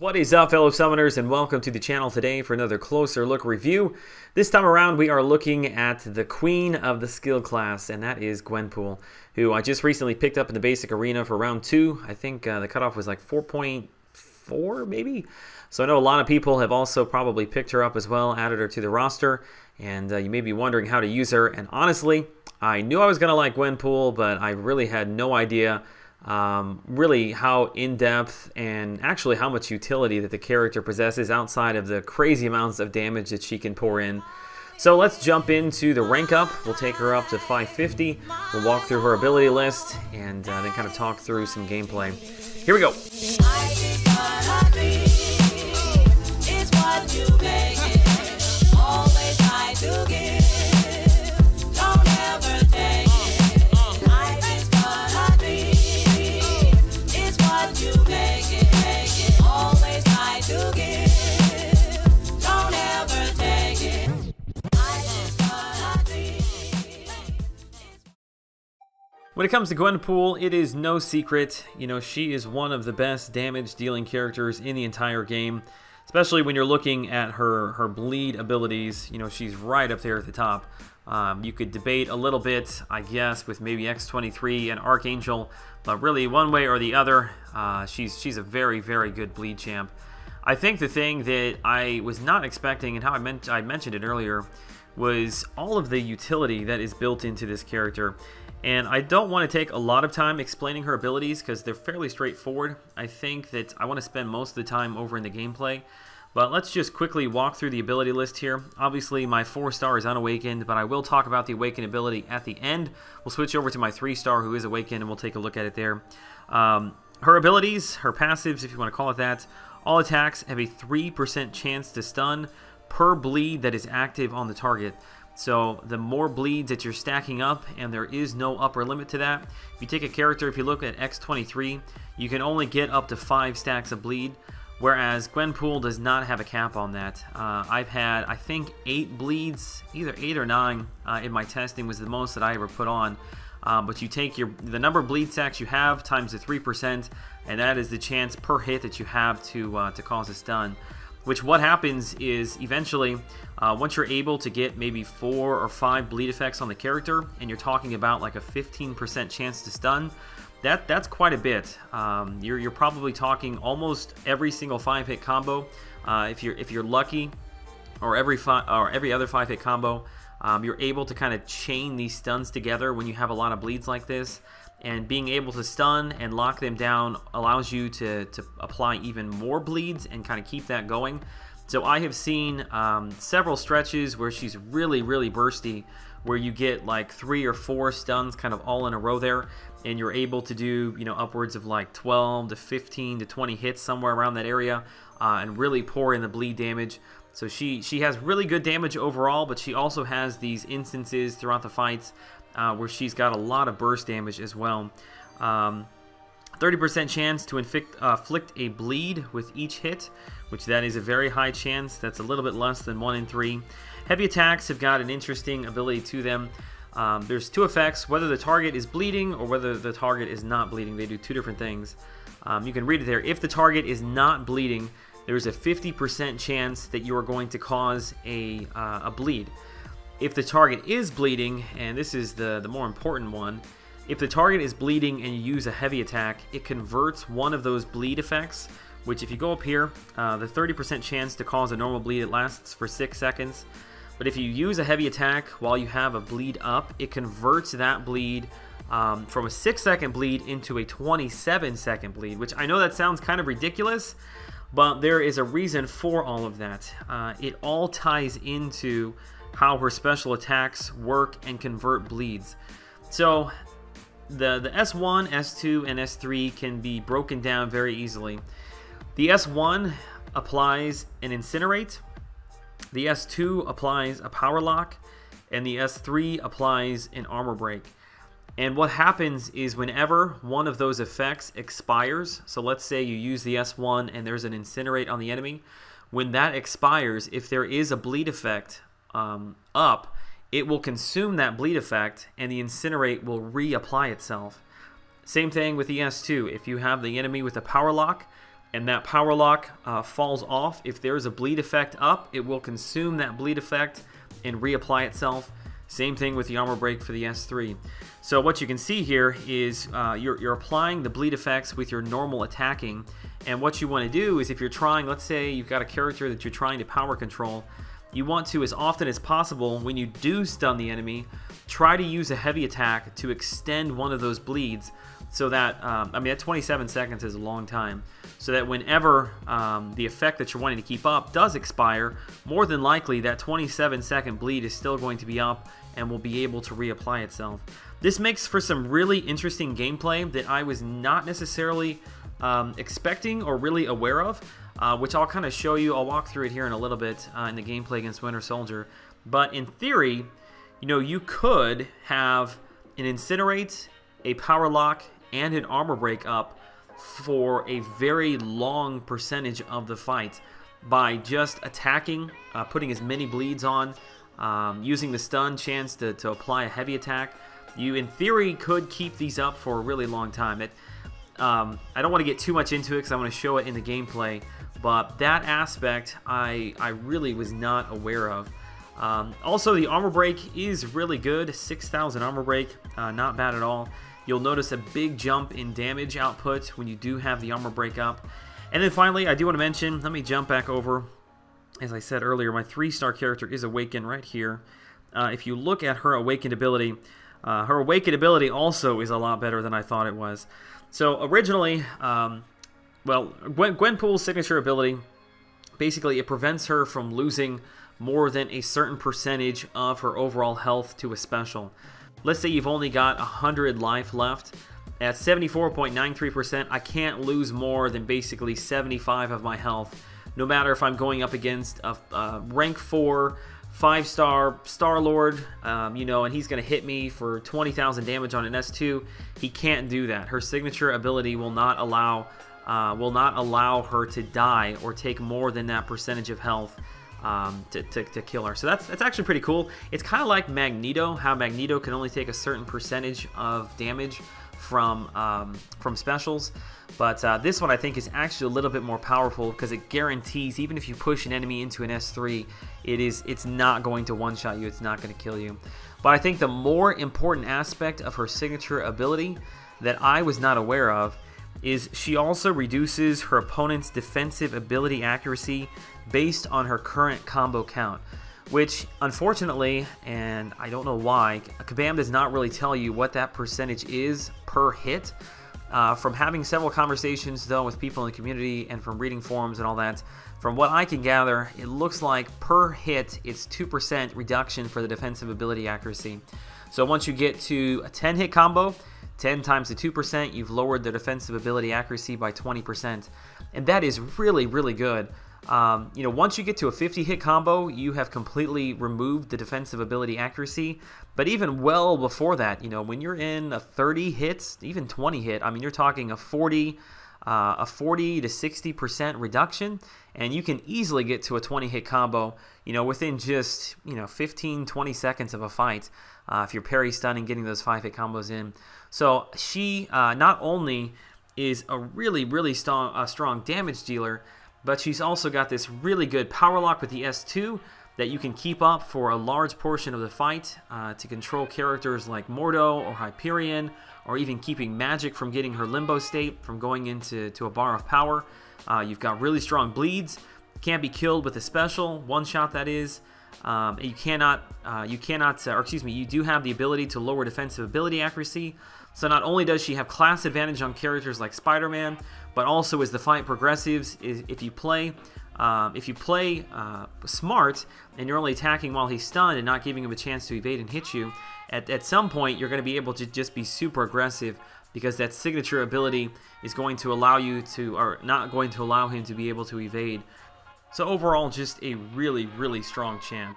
What is up, fellow summoners, and welcome to the channel today for another closer look review. This time around we are looking at the queen of the skill class, and that is Gwenpool, who I just recently picked up in the basic arena for round 2. I think the cutoff was like 4.4 maybe? So I know a lot of people have also probably picked her up as well, added her to the roster, and you may be wondering how to use her. And honestly, I knew I was going to like Gwenpool, but I really had no idea really how in-depth and actually how much utility that the character possesses outside of the crazy amounts of damage that she can pour in. So let's jump into the rank up. We'll take her up to 550. We'll walk through her ability list and then kind of talk through some gameplay. Here we go. When it comes to Gwenpool, it is no secret, she is one of the best damage dealing characters in the entire game, especially when you're looking at her bleed abilities. She's right up there at the top. You could debate a little bit, I guess, with maybe X23 and Archangel, but really one way or the other, she's a very, very good bleed champ. I think the thing that I was not expecting, and how I mentioned it earlier, was all of the utility that is built into this character. And I don't want to take a lot of time explaining her abilities because they're fairly straightforward. I think that I want to spend most of the time over in the gameplay. But let's just quickly walk through the ability list here. Obviously, my 4-star is unawakened, but I will talk about the awakened ability at the end. We'll switch over to my 3-star who is awakened, and we'll take a look at it there. Her abilities, her passives, if you want to call it that, all attacks have a 3% chance to stun per bleed that is active on the target. So the more bleeds that you're stacking up, and there is no upper limit to that. If you take a character, if you look at X23, you can only get up to 5 stacks of bleed, whereas Gwenpool does not have a cap on that. I've had, I think, 8 bleeds, either 8 or 9 in my testing was the most that I ever put on. But you take the number of bleed stacks you have times the 3%, and that is the chance per hit that you have to cause a stun. Which what happens is eventually, once you're able to get maybe 4 or 5 bleed effects on the character, and you're talking about like a 15% chance to stun, that's quite a bit. You're probably talking almost every single 5-hit combo, if you're lucky, or every other 5-hit combo. You're able to kind of chain these stuns together when you have a lot of bleeds like this. And being able to stun and lock them down allows you to apply even more bleeds and kind of keep that going. So I have seen several stretches where she's really, really bursty, where you get like 3 or 4 stuns kind of all in a row there, and you're able to do upwards of like 12 to 15 to 20 hits somewhere around that area, and really pour in the bleed damage. So she has really good damage overall, but she also has these instances throughout the fights where she's got a lot of burst damage as well. 30% chance to inflict a bleed with each hit, which that is a very high chance. That's a little bit less than 1 in 3. Heavy attacks have got an interesting ability to them. There's 2 effects, whether the target is bleeding or whether the target is not bleeding. They do 2 different things. You can read it there. If the target is not bleeding, there's a 50% chance that you are going to cause a bleed. If the target is bleeding, and this is the more important one, if the target is bleeding and you use a heavy attack, it converts one of those bleed effects, which if you go up here, the 30% chance to cause a normal bleed, it lasts for 6 seconds. But if you use a heavy attack while you have a bleed up, it converts that bleed from a 6-second bleed into a 27-second bleed, which I know that sounds kind of ridiculous, but there is a reason for all of that. It all ties into how her special attacks work and convert bleeds. So the S1, S2, and S3 can be broken down very easily. The S1 applies an Incinerate, the S2 applies a Power Lock, and the S3 applies an Armor Break. And what happens is whenever one of those effects expires, so let's say you use the S1 and there's an Incinerate on the enemy, when that expires, if there is a bleed effect up, it will consume that bleed effect and the Incinerate will reapply itself. Same thing with the S2. If you have the enemy with a Power Lock, and that power lock falls off, if there's a bleed effect up, it will consume that bleed effect and reapply itself. Same thing with the armor break for the S3. So what you can see here is you're applying the bleed effects with your normal attacking, and what you want to do is if you're trying, let's say you've got a character that you're trying to power control, you want to, as often as possible, when you do stun the enemy, try to use a heavy attack to extend one of those bleeds so that, I mean, that 27 seconds is a long time, so that whenever the effect that you're wanting to keep up does expire, more than likely that 27-second bleed is still going to be up and will be able to reapply itself. This makes for some really interesting gameplay that I was not necessarily expecting or really aware of, which I'll kind of show you. I'll walk through it here in a little bit in the gameplay against Winter Soldier. But in theory, you know, you could have an Incinerate, a Power Lock, and an Armor Break up for a very long percentage of the fight by just attacking, putting as many bleeds on, using the stun chance to apply a heavy attack. You, in theory, could keep these up for a really long time. I don't want to get too much into it because I want to show it in the gameplay, but that aspect I really was not aware of. Also, the armor break is really good. 6,000 armor break, not bad at all. You'll notice a big jump in damage output when you do have the armor break up. And then finally, I do want to mention, let me jump back over. As I said earlier, my 3-star character is Awakened right here. If you look at her Awakened ability also is a lot better than I thought it was. So originally, well, Gwenpool's signature ability, basically it prevents her from losing more than a certain percentage of her overall health to a special. Let's say you've only got 100 life left. At 74.93%, I can't lose more than basically 75 of my health, no matter if I'm going up against a rank 4, 5-star Star-Lord, you know, and he's going to hit me for 20,000 damage on an S2. He can't do that. Her signature ability will not allow her to die or take more than that percentage of health to kill her. So that's actually pretty cool. It's kind of like Magneto, how Magneto can only take a certain percentage of damage from specials, but this one I think is actually a little bit more powerful because it guarantees even if you push an enemy into an S3, it's not going to one-shot you, it's not going to kill you. But I think the more important aspect of her signature ability that I was not aware of is she also reduces her opponent's defensive ability accuracy based on her current combo count, which unfortunately, and I don't know why, Kabam does not really tell you what that percentage is per hit. From having several conversations though with people in the community and from reading forums and all that, from what I can gather, it looks like per hit it's 2% reduction for the defensive ability accuracy. So once you get to a 10-hit combo, 10 times the 2%, you've lowered the defensive ability accuracy by 20, and that is really, really good. You know, once you get to a 50-hit combo, you have completely removed the defensive ability accuracy. But even well before that, you know, when you're in a 30 hits, even 20 hit, I mean, you're talking a 40 to 60% reduction, and you can easily get to a 20-hit combo, you know, within just, you know, 15-20 seconds of a fight, if you're parry stunning, getting those 5-hit combos in. So she not only is a really, really strong damage dealer, but she's also got this really good power lock with the S2 that you can keep up for a large portion of the fight to control characters like Mordo or Hyperion, or even keeping Magic from getting her limbo state from going into a bar of power. You've got really strong bleeds. Can't be killed with a special, one shot that is. You do have the ability to lower defensive ability accuracy. So not only does she have class advantage on characters like Spider-Man, but also as the fight progresses, if you play smart and you're only attacking while he's stunned and not giving him a chance to evade and hit you, at some point you're going to be able to just be super aggressive, because that signature ability is going to allow you to, or not going to allow him to be able to evade. So overall, just a really, really strong champ.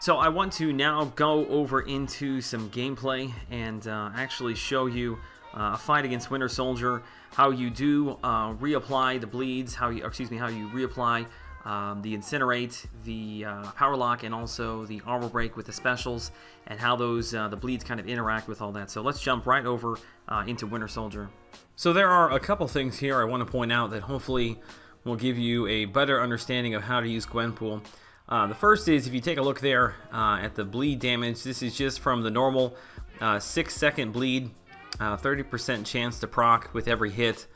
So I want to now go over into some gameplay and actually show you a fight against Winter Soldier, how you do reapply the bleeds, how you reapply the Incinerate, the Power Lock, and also the Armor Break with the specials, and how those the bleeds kind of interact with all that. So let's jump right over into Winter Soldier. So there are a couple things here I want to point out that hopefully will give you a better understanding of how to use Gwenpool. The first is, if you take a look there at the bleed damage, this is just from the normal 6-second bleed, 30% chance to proc with every hit.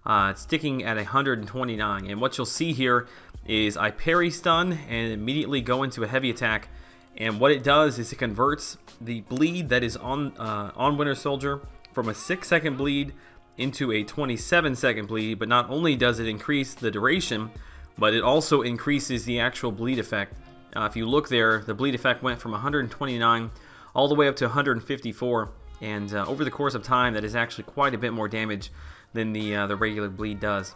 It's sticking at 129, and what you'll see here is I parry stun and immediately go into a heavy attack, and what it does is it converts the bleed that is on Winter Soldier from a 6-second bleed into a 27-second bleed. But not only does it increase the duration, but it also increases the actual bleed effect. If you look there, the bleed effect went from 129 all the way up to 154, and over the course of time, that is actually quite a bit more damage than the regular bleed does.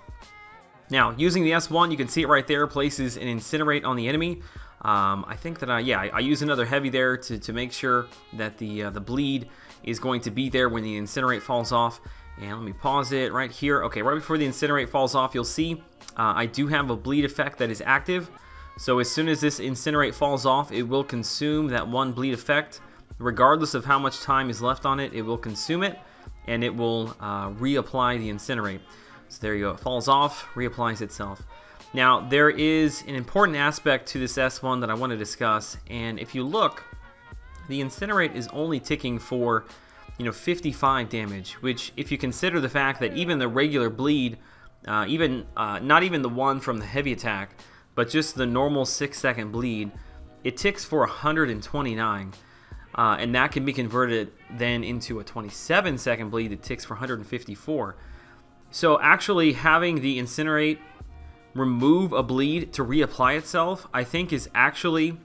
Now, using the S1, you can see it right there, places an Incinerate on the enemy. I think that I use another heavy there to make sure that the bleed is going to be there when the Incinerate falls off. And let me pause it right here. Okay, right before the Incinerate falls off, you'll see I do have a bleed effect that is active. So as soon as this Incinerate falls off, it will consume that one bleed effect. Regardless of how much time is left on it, it will consume it, and it will reapply the Incinerate. So there you go, it falls off, reapplies itself. Now, there is an important aspect to this S1 that I want to discuss, and if you look, the Incinerate is only ticking for 55 damage, which, if you consider the fact that even the regular bleed, not even the one from the heavy attack, but just the normal 6-second bleed, it ticks for 129. And that can be converted then into a 27-second bleed that ticks for 154. So actually having the Incinerate remove a bleed to reapply itself, I think is actually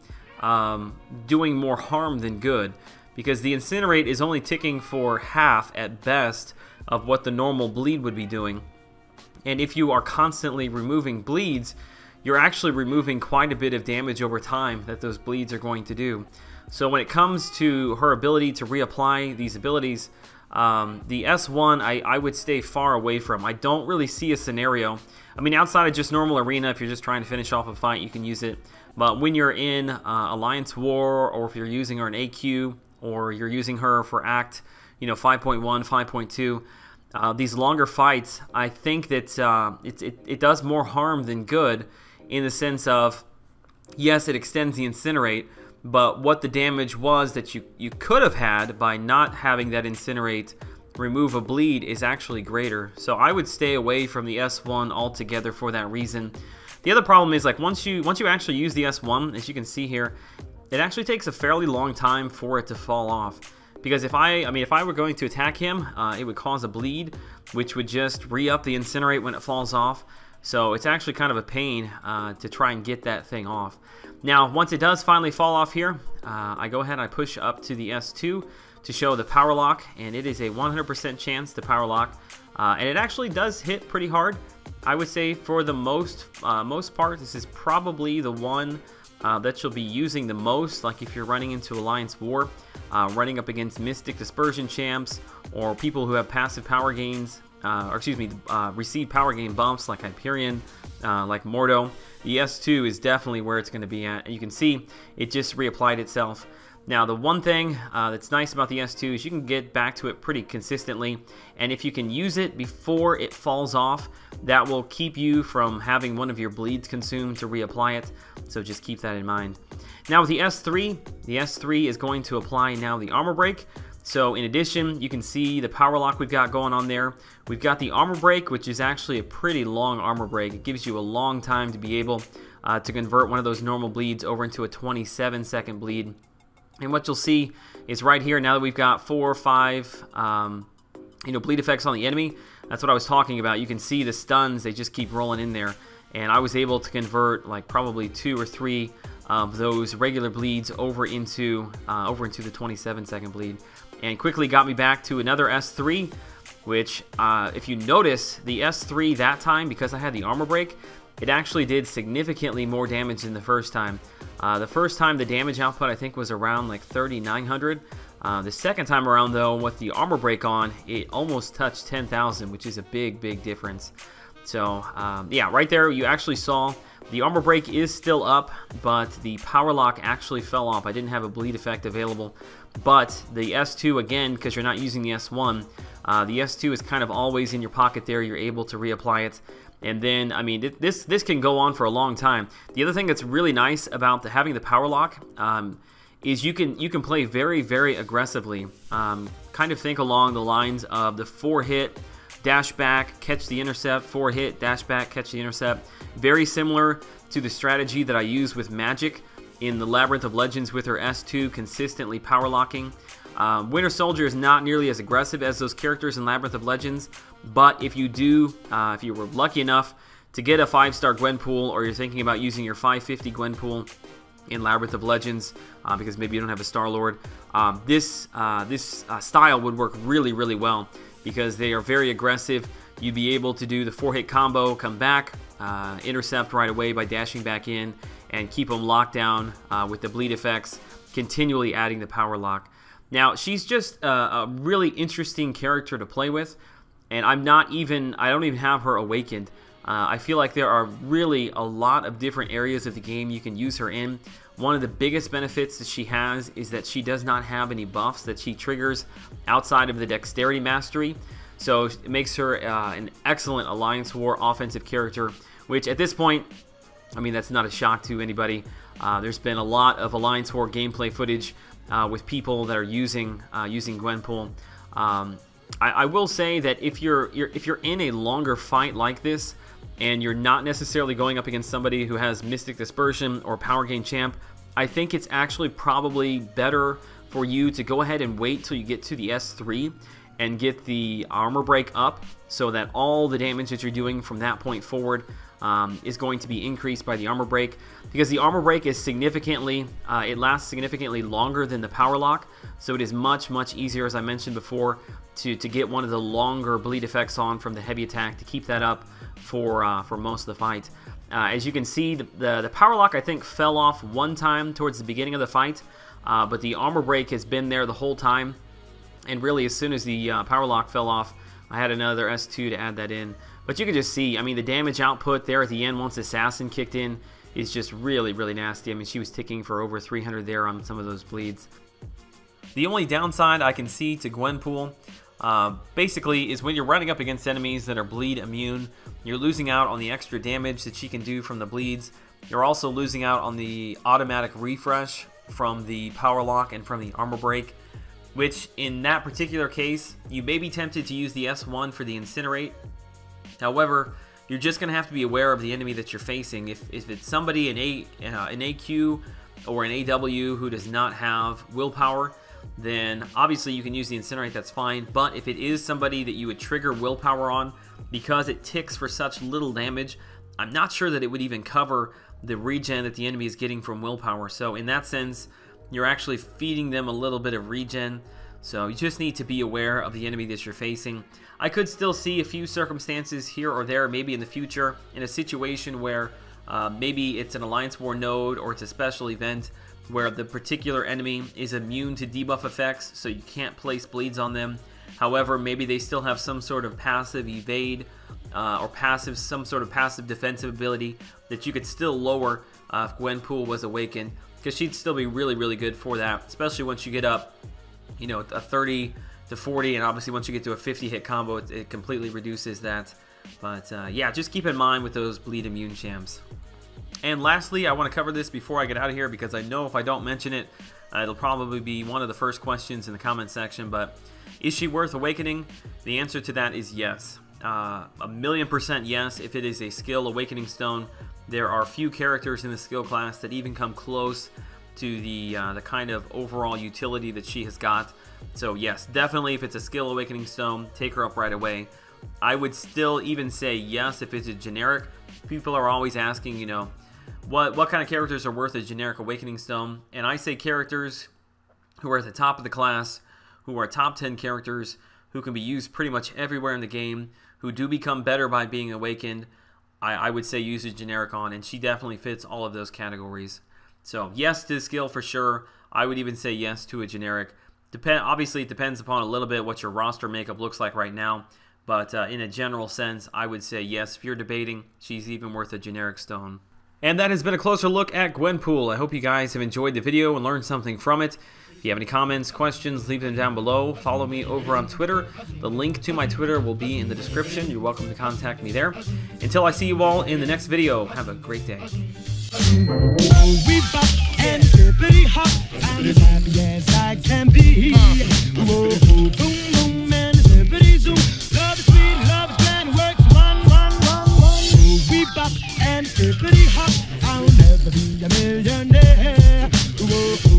doing more harm than good, because the Incinerate is only ticking for half at best of what the normal bleed would be doing. And if you are constantly removing bleeds, you're actually removing quite a bit of damage over time that those bleeds are going to do. So when it comes to her ability to reapply these abilities, the S1 I would stay far away from. I don't really see a scenario. I mean, outside of just normal arena, if you're just trying to finish off a fight, you can use it. But when you're in Alliance War, or if you're using her in AQ, or you're using her for Act 5.1, 5.2, these longer fights, I think that it does more harm than good, in the sense of, yes, it extends the Incinerate, but what the damage was that you could have had by not having that Incinerate remove a bleed is actually greater. So I would stay away from the S1 altogether for that reason. The other problem is, like, once you actually use the S1, as you can see here, it actually takes a fairly long time for it to fall off. Because if I were going to attack him, it would cause a bleed, which would just re-up the Incinerate when it falls off. So it's actually kind of a pain to try and get that thing off. Now, once it does finally fall off here, I go ahead and I push up to the S2 to show the Power Lock, and it is a 100% chance to Power Lock. And it actually does hit pretty hard. I would say for the most part, this is probably the one that you'll be using the most, like if you're running into Alliance War, running up against Mystic Dispersion champs, or people who have passive power gains, receive power gain bumps like Hyperion, like Mordo. The S2 is definitely where it's going to be at, and you can see it just reapplied itself. Now, the one thing that's nice about the S2 is you can get back to it pretty consistently, and if you can use it before it falls off, that will keep you from having one of your bleeds consumed to reapply it, so just keep that in mind. Now with the S3 is going to apply now the Armor Break. So in addition, you can see the Power Lock we've got going on there. We've got the Armor Break, which is actually a pretty long Armor Break. It gives you a long time to be able to convert one of those normal bleeds over into a 27-second bleed. And what you'll see is right here, now that we've got 4 or 5 bleed effects on the enemy, that's what I was talking about. You can see the stuns, they just keep rolling in there. And I was able to convert like probably 2 or 3 of those regular bleeds over into the 27-second bleed, and quickly got me back to another S3, which if you notice, the S3 that time, because I had the Armor Break, it actually did significantly more damage than the first time. The first time the damage output I think was around like 3,900. The second time around though, with the Armor Break on, it almost touched 10,000, which is a big difference. So yeah, right there you actually saw The armor break is still up, but the power lock actually fell off. I didn't have a bleed effect available, but the S2, again, because you're not using the S1, the S2 is kind of always in your pocket there. You're able to reapply it. And then, I mean, this can go on for a long time. The other thing that's really nice about having the power lock is you can play very, very aggressively. Kind of think along the lines of the 4-hit, dash back, catch the intercept, 4-hit, dash back, catch the intercept. Very similar to the strategy that I use with Magic in the Labyrinth of Legends with her S2, consistently power locking. Winter Soldier is not nearly as aggressive as those characters in Labyrinth of Legends, but if you do, if you were lucky enough to get a 5-star Gwenpool, or you're thinking about using your 550 Gwenpool in Labyrinth of Legends, because maybe you don't have a Star-Lord, this style would work really, really well, because they are very aggressive. You'd be able to do the 4-hit combo, come back, intercept right away by dashing back in, and keep them locked down with the bleed effects, continually adding the power lock. Now, she's just a really interesting character to play with, and I don't even have her awakened. I feel like there are really a lot of different areas of the game you can use her in. One of the biggest benefits that she has is that she does not have any buffs that she triggers outside of the Dexterity Mastery, so it makes her an excellent Alliance War offensive character, which at this point, I mean, that's not a shock to anybody. There's been a lot of Alliance War gameplay footage with people that are using Gwenpool. I will say that if you're in a longer fight like this, and you're not necessarily going up against somebody who has Mystic Dispersion or Power Gain Champ, I think it's actually probably better for you to go ahead and wait till you get to the S3 and get the armor break up, so that all the damage that you're doing from that point forward is going to be increased by the armor break, because the armor break is significantly, it lasts significantly longer than the power lock, so it is much, much easier, as I mentioned before, to get one of the longer bleed effects on from the heavy attack to keep that up for most of the fight. As you can see, the power lock, I think, fell off one time towards the beginning of the fight, but the armor break has been there the whole time, and really as soon as the power lock fell off, I had another S2 to add that in. But you can just see, I mean, the damage output there at the end once Assassin kicked in is just really, really nasty. I mean, she was ticking for over 300 there on some of those bleeds. The only downside I can see to Gwenpool basically is when you're running up against enemies that are bleed immune, you're losing out on the extra damage that she can do from the bleeds. You're also losing out on the automatic refresh from the power lock and from the armor break, which in that particular case, you may be tempted to use the S1 for the Incinerate. However, you're just going to have to be aware of the enemy that you're facing. If it's somebody in an AQ or an AW who does not have willpower, then obviously you can use the Incinerate, that's fine. But if it is somebody that you would trigger willpower on, because it ticks for such little damage, I'm not sure that it would even cover the regen that the enemy is getting from willpower. So in that sense, you're actually feeding them a little bit of regen. So you just need to be aware of the enemy that you're facing. I could still see a few circumstances here or there, maybe in the future, in a situation where maybe it's an Alliance War node or it's a special event where the particular enemy is immune to debuff effects, so you can't place bleeds on them. However, maybe they still have some sort of passive evade or some sort of passive defensive ability that you could still lower if Gwenpool was awakened, because she'd still be really, really good for that, especially once you get up, you know, a 30 to 40, and obviously once you get to a 50-hit combo, it completely reduces that. But yeah, just keep in mind with those bleed immune champs. And lastly, I want to cover this before I get out of here, because I know if I don't mention it, it'll probably be one of the first questions in the comment section. But is she worth awakening? The answer to that is yes. 1,000,000% yes. If it is a skill awakening stone, there are few characters in the skill class that even come close to the kind of overall utility that she has got. So yes, definitely if it's a skill awakening stone, take her up right away. I would still even say yes if it's a generic. People are always asking, you know, what kind of characters are worth a generic awakening stone? And I say characters who are at the top of the class, who are top 10 characters, who can be used pretty much everywhere in the game, who do become better by being awakened. I would say use a generic on, and she definitely fits all of those categories. So yes to the skill for sure. I would even say yes to a generic. Obviously, it depends upon a little bit what your roster makeup looks like right now. But in a general sense, I would say yes. If you're debating, she's even worth a generic stone. And that has been a closer look at Gwenpool. I hope you guys have enjoyed the video and learned something from it. If you have any comments, questions, leave them down below. Follow me over on Twitter. The link to my Twitter will be in the description. You're welcome to contact me there. Until I see you all in the next video, have a great day. We bop and pretty hot, I'm as happy as I can be. Whoa, boom, boom, and it's pretty zoom. Love is sweet, love is grand, works one. We bop and pretty hot, I'll never be a millionaire. Whoa.